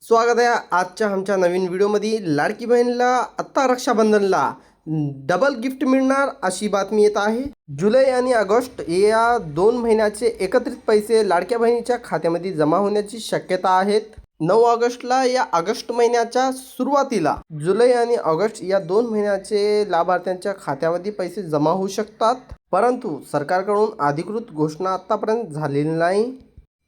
स्वागत आहे आजच्या आमच्या नवीन व्हिडिओमध्ये। लाडकी बहीणला आत्ता रक्षाबंधनला डबल गिफ्ट मिळणार अशी बातमी येत आहे। जुलै आणि ऑगस्ट या 2 महिन्याचे एकत्रित पैसे लाडक्या बहिणीच्या खात्यामध्ये जमा होण्याची शक्यता आहेत। 9 ऑगस्टला या ऑगस्ट महिन्याच्या सुरुवातीला जुलै आणि ऑगस्ट या 2 महिन्याचे लाभार्थ्यांच्या खात्यामध्ये पैसे जमा होऊ शकतात, परंतु सरकारकडून अधिकृत घोषणा आतापर्यंत झालेली नाही।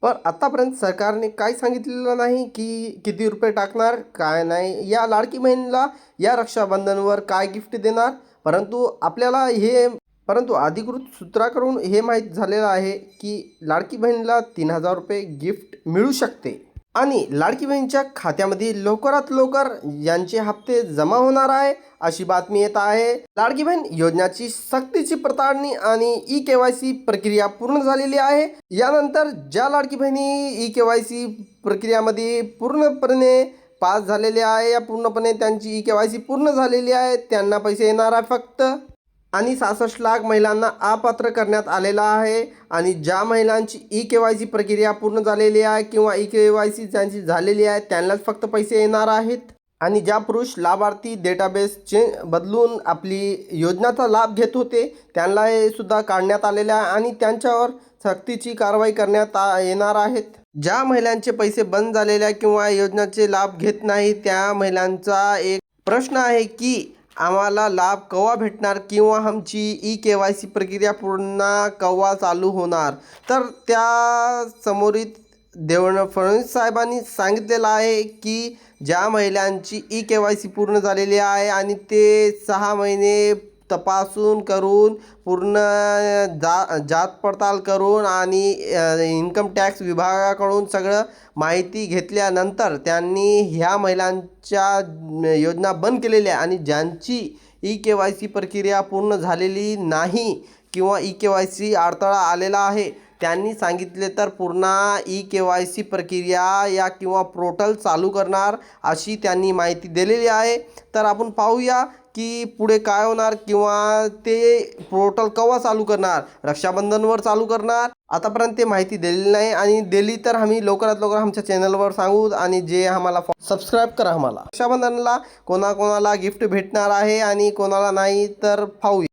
पण आतापर्यंत सरकारने काय सांगितलेलं नाही की किती रुपये टाकणार काय नाही, या लाडकी बहिणीला या रक्षाबंधनवर काय गिफ्ट देणार। परंतु अधिकृत सूत्राकडून हे माहीत झालेलं आहे की लाडकी बहिणीला 3000 रुपये गिफ्ट मिळू शकते आणि लाडकी बहिणीच्या खात्यामध्ये लवकरात लवकर यांचे हप्ते जमा होणार आहे अशी बातमी येत आहे। लाडकी बहीण योजनेची सक्तीची पडताळणी आणि ई-केवायसी प्रक्रिया पूर्ण झालेली आहे। यानंतर ज्या लाडकी बहिणी ई-केवायसी प्रक्रियामध्ये पूर्णपणे पास झालेले आहे या पूर्णपणे त्यांची ई-केवायसी पूर्ण झालेली आहे त्यांना पैसे येणार आहे फक्त। आणि 66 लाख महिलांना अपात्र करण्यात आलेला आहे आणि ज्या महिलांची ई-केवायसी प्रक्रिया पूर्ण झालेली आहे किंवा ई-केवायसी ज्यांची झालेली आहे त्यांनाच फक्त पैसे येणार आहेत। आणि ज्या पुरुष लाभार्थी डेटाबेस बदलून आपली योजनेचा लाभ घेत होते त्यांना हे सुद्धा काढण्यात आलेले आहे आणि त्यांच्यावर सक्तीची कारवाई करण्यात येणार आहेत। ज्या महिलांचे पैसे बंद झालेले आहे किंवा योजनेचे लाभ घेत नाही त्या महिलांचा एक प्रश्न आहे की आम्हाला लाभ केव्हा भेटणार किंवा आमची ई-केवायसी प्रक्रिया पुन्हा केव्हा चालू होणार। तर त्या समोरित देवेंद्र फडणवीस साहेबांनी सांगितलेलं आहे की ज्या महिलांची ई-केवायसी पूर्ण झालेली आहे आणि ते 6 महिने तपासून करून पूर्ण जात पडताळ करून आणि इन्कम टॅक्स विभागाकडून सगळं माहिती घेतल्यानंतर त्यांनी ह्या महिलांच्या योजना बंद केलेल्या आणि ज्यांची ई-केवायसी प्रक्रिया पूर्ण झालेली नाही किंवा ई-केवायसी अडथळा आलेला आहे त्यांनी सांगितले तर पुन्हा ई-केवायसी प्रक्रिया या किंवा पोर्टल चालू करणार अशी त्यांनी माहिती दिलेली आहे। तर आपण पाहूया की पुढे काय होणार किंवा ते पोर्टल केव्हा चालू करणार, रक्षाबंधनवर चालू करणार। आतापर्यंत ते माहिती दिलेली नाही आणि दिली तर आम्ही लवकरात लवकर आमच्या चॅनलवर सांगू आणि जे आम्हाला सबस्क्राईब करा। आम्हाला रक्षाबंधनला कोणाकोणाला गिफ्ट भेटणार आहे आणि कोणाला नाही तर पाहूया।